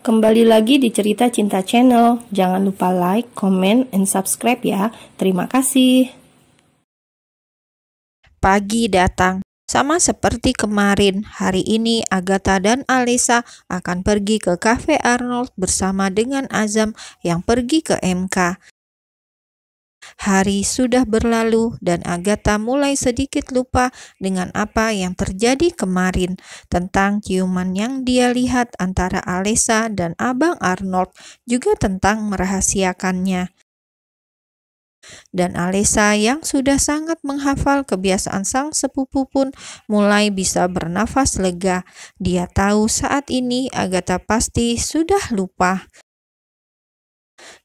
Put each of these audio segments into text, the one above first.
Kembali lagi di Cerita Cinta Channel. Jangan lupa like, comment, and subscribe ya. Terima kasih. Pagi datang. Sama seperti kemarin, hari ini Agatha dan Alessa akan pergi ke Cafe Arnold bersama dengan Azam yang pergi ke MK. Hari sudah berlalu dan Agatha mulai sedikit lupa dengan apa yang terjadi kemarin tentang ciuman yang dia lihat antara Alessa dan Abang Arnold, juga tentang merahasiakannya. Dan Alessa yang sudah sangat menghafal kebiasaan sang sepupu pun mulai bisa bernafas lega. Dia tahu saat ini Agatha pasti sudah lupa.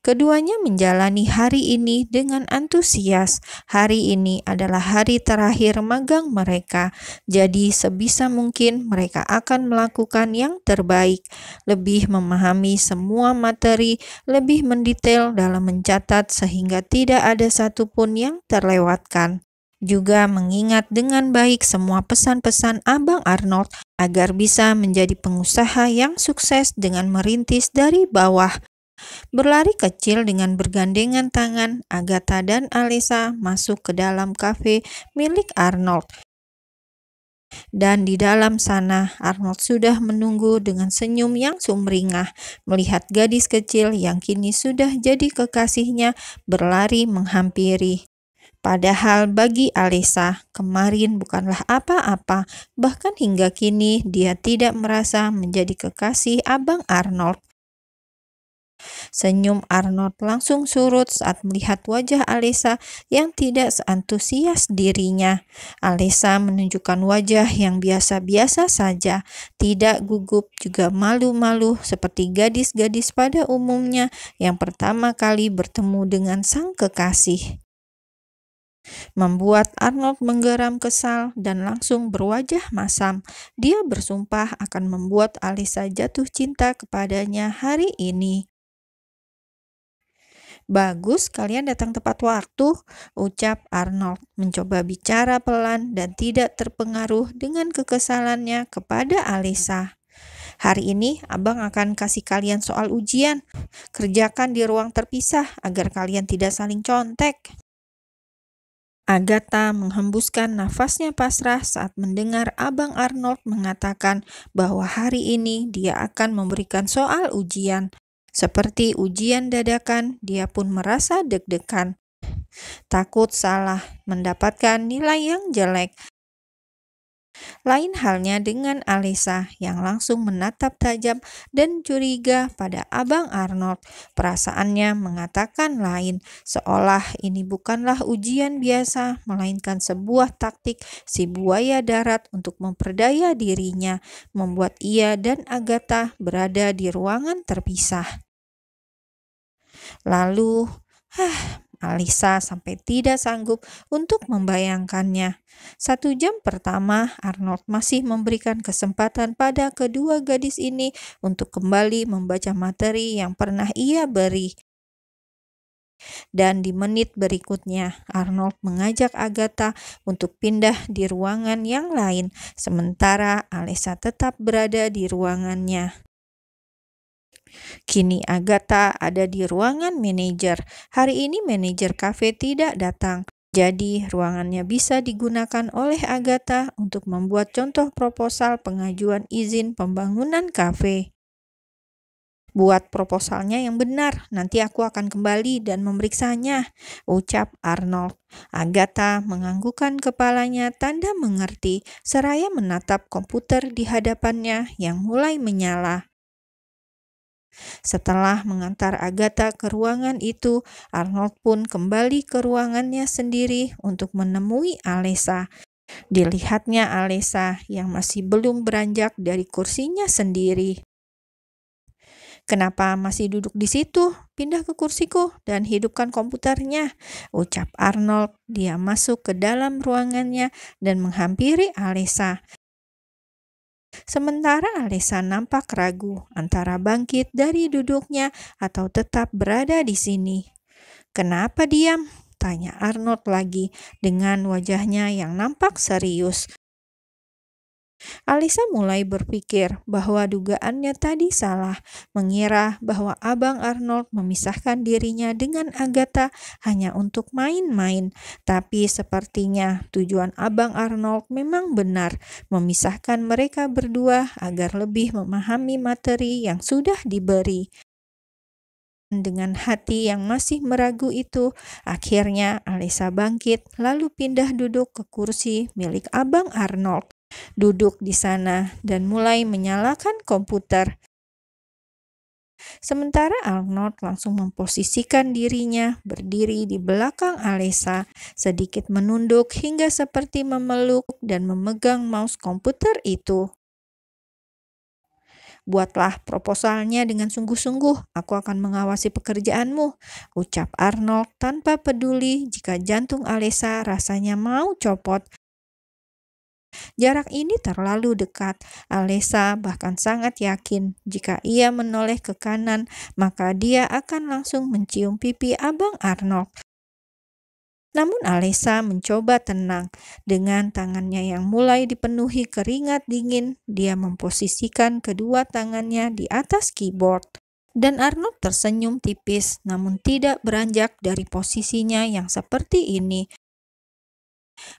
Keduanya menjalani hari ini dengan antusias. Hari ini adalah hari terakhir magang mereka, jadi sebisa mungkin mereka akan melakukan yang terbaik, lebih memahami semua materi, lebih mendetail dalam mencatat sehingga tidak ada satupun yang terlewatkan. Juga mengingat dengan baik semua pesan-pesan Abang Arnold agar bisa menjadi pengusaha yang sukses dengan merintis dari bawah. Berlari kecil dengan bergandengan tangan, Agatha dan Alessa masuk ke dalam kafe milik Arnold. Dan di dalam sana, Arnold sudah menunggu dengan senyum yang sumringah, melihat gadis kecil yang kini sudah jadi kekasihnya berlari menghampiri. Padahal bagi Alessa, kemarin bukanlah apa-apa, bahkan hingga kini dia tidak merasa menjadi kekasih Abang Arnold. Senyum Arnold langsung surut saat melihat wajah Alessa yang tidak seantusias dirinya. Alessa menunjukkan wajah yang biasa-biasa saja, tidak gugup juga malu-malu seperti gadis-gadis pada umumnya yang pertama kali bertemu dengan sang kekasih. Membuat Arnold menggeram kesal dan langsung berwajah masam. Dia bersumpah akan membuat Alessa jatuh cinta kepadanya hari ini. "Bagus, kalian datang tepat waktu," ucap Arnold, mencoba bicara pelan dan tidak terpengaruh dengan kekesalannya kepada Alessa. "Hari ini Abang akan kasih kalian soal ujian. Kerjakan di ruang terpisah agar kalian tidak saling contek." Agatha menghembuskan nafasnya pasrah saat mendengar Abang Arnold mengatakan bahwa hari ini dia akan memberikan soal ujian. Seperti ujian dadakan, dia pun merasa deg-degan. Takut salah, mendapatkan nilai yang jelek. Lain halnya dengan Alessa yang langsung menatap tajam dan curiga pada Abang Arnold. Perasaannya mengatakan lain, seolah ini bukanlah ujian biasa, melainkan sebuah taktik si buaya darat untuk memperdaya dirinya, membuat ia dan Agatha berada di ruangan terpisah. Lalu, Alessa sampai tidak sanggup untuk membayangkannya. 1 jam pertama, Arnold masih memberikan kesempatan pada kedua gadis ini untuk kembali membaca materi yang pernah ia beri. Dan di menit berikutnya, Arnold mengajak Agatha untuk pindah di ruangan yang lain, sementara Alessa tetap berada di ruangannya. Kini Agatha ada di ruangan manajer. Hari ini manajer kafe tidak datang, jadi ruangannya bisa digunakan oleh Agatha untuk membuat contoh proposal pengajuan izin pembangunan kafe. "Buat proposalnya yang benar, nanti aku akan kembali dan memeriksanya," ucap Arnold. Agatha menganggukkan kepalanya tanda mengerti, seraya menatap komputer di hadapannya yang mulai menyala. Setelah mengantar Agatha ke ruangan itu, Arnold pun kembali ke ruangannya sendiri untuk menemui Alessa. Dilihatnya Alessa yang masih belum beranjak dari kursinya sendiri. "Kenapa masih duduk di situ? Pindah ke kursiku dan hidupkan komputernya," ucap Arnold. Dia masuk ke dalam ruangannya dan menghampiri Alessa. Sementara Alessa nampak ragu antara bangkit dari duduknya atau tetap berada di sini. "Kenapa diam?" tanya Arnold lagi dengan wajahnya yang nampak serius. Alisa mulai berpikir bahwa dugaannya tadi salah, mengira bahwa Abang Arnold memisahkan dirinya dengan Agatha hanya untuk main-main. Tapi sepertinya tujuan Abang Arnold memang benar, memisahkan mereka berdua agar lebih memahami materi yang sudah diberi. Dengan hati yang masih meragu itu, akhirnya Alisa bangkit lalu pindah duduk ke kursi milik Abang Arnold. Duduk di sana dan mulai menyalakan komputer. Sementara Arnold langsung memposisikan dirinya berdiri di belakang Alisa, sedikit menunduk hingga seperti memeluk dan memegang mouse komputer itu. "Buatlah proposalnya dengan sungguh-sungguh, aku akan mengawasi pekerjaanmu," ucap Arnold tanpa peduli jika jantung Alisa rasanya mau copot. Jarak ini terlalu dekat. Alisa bahkan sangat yakin jika ia menoleh ke kanan, maka dia akan langsung mencium pipi Abang Arnold. Namun Alisa mencoba tenang. Dengan tangannya yang mulai dipenuhi keringat dingin, dia memposisikan kedua tangannya di atas keyboard. Dan Arnold tersenyum tipis, namun tidak beranjak dari posisinya yang seperti ini.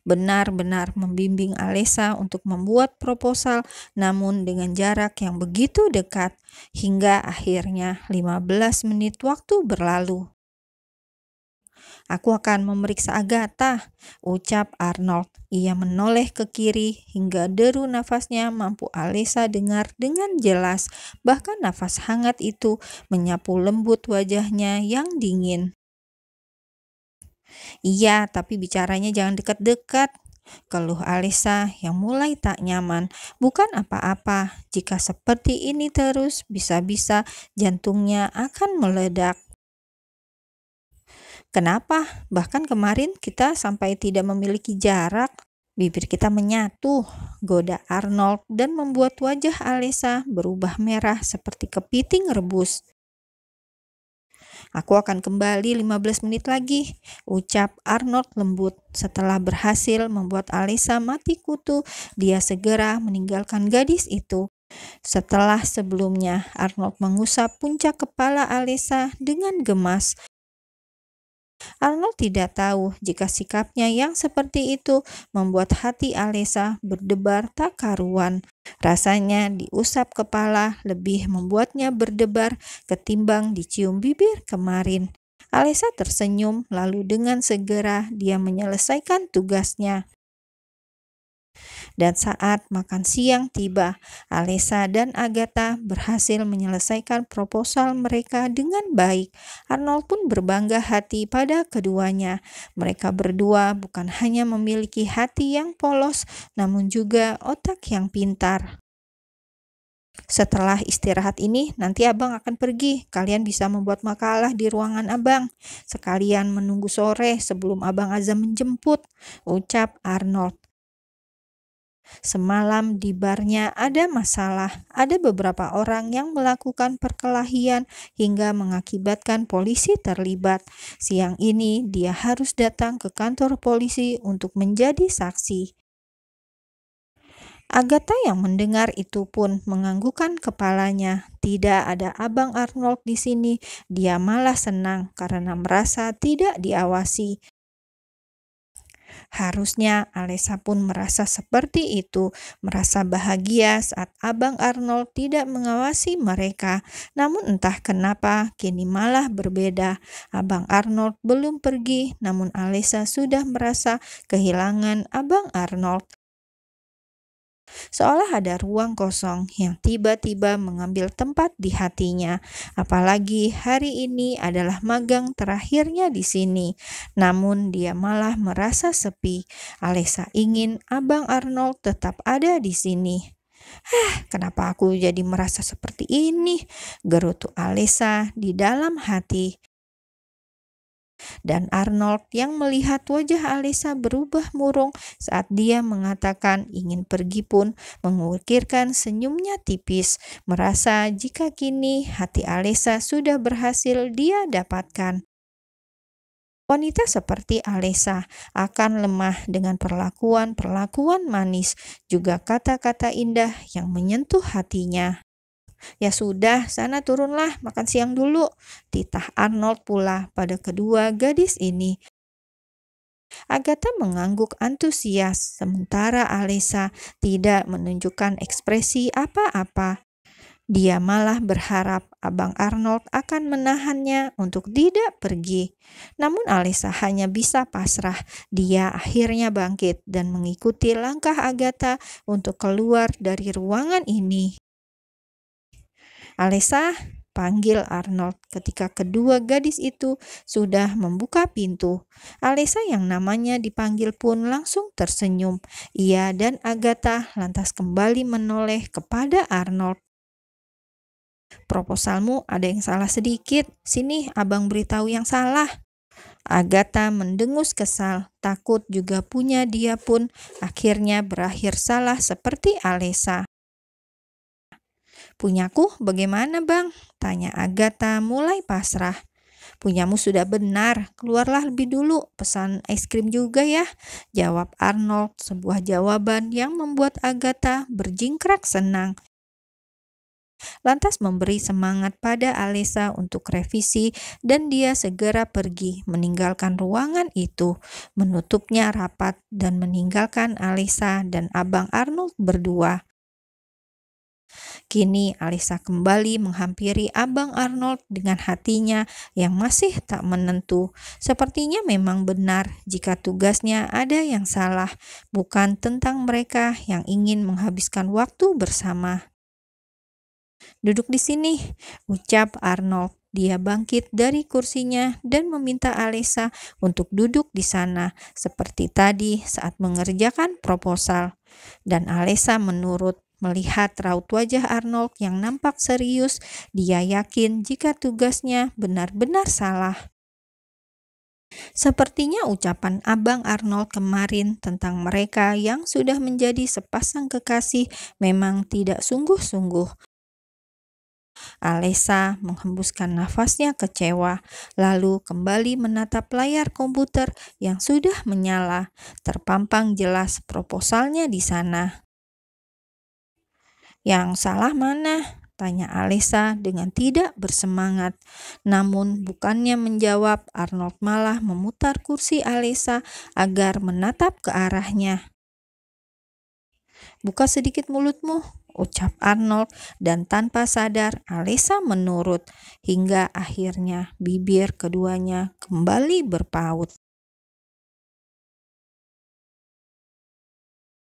Benar-benar membimbing Alisa untuk membuat proposal, namun dengan jarak yang begitu dekat, hingga akhirnya 15 menit waktu berlalu. "Aku akan memeriksa Agatha," ucap Arnold. Ia menoleh ke kiri hingga deru nafasnya mampu Alisa dengar dengan jelas, bahkan nafas hangat itu menyapu lembut wajahnya yang dingin. "Iya, tapi bicaranya jangan dekat-dekat," keluh Alisa yang mulai tak nyaman. Bukan apa-apa, jika seperti ini terus bisa-bisa jantungnya akan meledak. "Kenapa? Bahkan kemarin kita sampai tidak memiliki jarak." "Bibir kita menyatu," goda Arnold dan membuat wajah Alisa berubah merah seperti kepiting rebus. "Aku akan kembali 15 menit lagi," ucap Arnold lembut. Setelah berhasil membuat Alisa mati kutu, dia segera meninggalkan gadis itu. Setelah sebelumnya, Arnold mengusap puncak kepala Alisa dengan gemas. Arnold tidak tahu jika sikapnya yang seperti itu membuat hati Alisa berdebar tak karuan. Rasanya diusap kepala lebih membuatnya berdebar ketimbang dicium bibir kemarin. Alisa tersenyum, lalu dengan segera dia menyelesaikan tugasnya. Dan saat makan siang tiba, Alisa dan Agatha berhasil menyelesaikan proposal mereka dengan baik. Arnold pun berbangga hati pada keduanya. Mereka berdua bukan hanya memiliki hati yang polos, namun juga otak yang pintar. "Setelah istirahat ini, nanti Abang akan pergi. Kalian bisa membuat makalah di ruangan Abang. Sekalian menunggu sore sebelum Abang Azam menjemput," ucap Arnold. Semalam di barnya ada masalah. Ada beberapa orang yang melakukan perkelahian hingga mengakibatkan polisi terlibat. Siang ini dia harus datang ke kantor polisi untuk menjadi saksi. Agatha yang mendengar itu pun menganggukkan kepalanya. Tidak ada Abang Arnold di sini. Dia malah senang karena merasa tidak diawasi. Harusnya Alisa pun merasa seperti itu, merasa bahagia saat Abang Arnold tidak mengawasi mereka. Namun entah kenapa kini malah berbeda. Abang Arnold belum pergi, namun Alisa sudah merasa kehilangan Abang Arnold. Seolah ada ruang kosong yang tiba-tiba mengambil tempat di hatinya. Apalagi hari ini adalah magang terakhirnya di sini. Namun dia malah merasa sepi. Alisa ingin Abang Arnold tetap ada di sini. Kenapa aku jadi merasa seperti ini?" gerutu Alisa di dalam hati. Dan Arnold yang melihat wajah Alisa berubah murung saat dia mengatakan ingin pergi pun mengukirkan senyumnya tipis, merasa jika kini hati Alisa sudah berhasil dia dapatkan. Wanita seperti Alesa akan lemah dengan perlakuan-perlakuan manis, juga kata-kata indah yang menyentuh hatinya. Ya sudah, sana turunlah, makan siang dulu. Titah Arnold pula pada kedua gadis ini. Agatha mengangguk antusias, sementara Alesa tidak menunjukkan ekspresi apa-apa. Dia malah berharap Abang Arnold akan menahannya untuk tidak pergi. Namun Alesa hanya bisa pasrah. Dia akhirnya bangkit dan mengikuti langkah Agatha untuk keluar dari ruangan ini. "Alesa," panggil Arnold ketika kedua gadis itu sudah membuka pintu. Alesa yang namanya dipanggil pun langsung tersenyum. Ia dan Agatha lantas kembali menoleh kepada Arnold. "Proposalmu ada yang salah sedikit. Sini abang beritahu yang salah." Agatha mendengus kesal, takut juga punya dia pun akhirnya berakhir salah seperti Alesa. "Punyaku bagaimana bang?" tanya Agatha mulai pasrah. "Punyamu sudah benar, keluarlah lebih dulu, pesan es krim juga ya," jawab Arnold, sebuah jawaban yang membuat Agatha berjingkrak senang. Lantas memberi semangat pada Alesa untuk revisi dan dia segera pergi meninggalkan ruangan itu, menutupnya rapat dan meninggalkan Alesa dan Abang Arnold berdua. Kini Alesa kembali menghampiri Abang Arnold dengan hatinya yang masih tak menentu. Sepertinya memang benar jika tugasnya ada yang salah, bukan tentang mereka yang ingin menghabiskan waktu bersama. "Duduk di sini," ucap Arnold. Dia bangkit dari kursinya dan meminta Alesa untuk duduk di sana, seperti tadi saat mengerjakan proposal. Dan Alesa menurut. Melihat raut wajah Arnold yang nampak serius, dia yakin jika tugasnya benar-benar salah. Sepertinya ucapan Abang Arnold kemarin tentang mereka yang sudah menjadi sepasang kekasih memang tidak sungguh-sungguh. Alesa menghembuskan nafasnya kecewa, lalu kembali menatap layar komputer yang sudah menyala. Terpampang jelas proposalnya di sana. "Yang salah mana?" tanya Alesa dengan tidak bersemangat. Namun bukannya menjawab, Arnold malah memutar kursi Alesa agar menatap ke arahnya. "Buka sedikit mulutmu," ucap Arnold, dan tanpa sadar Alesa menurut, hingga akhirnya bibir keduanya kembali berpaut.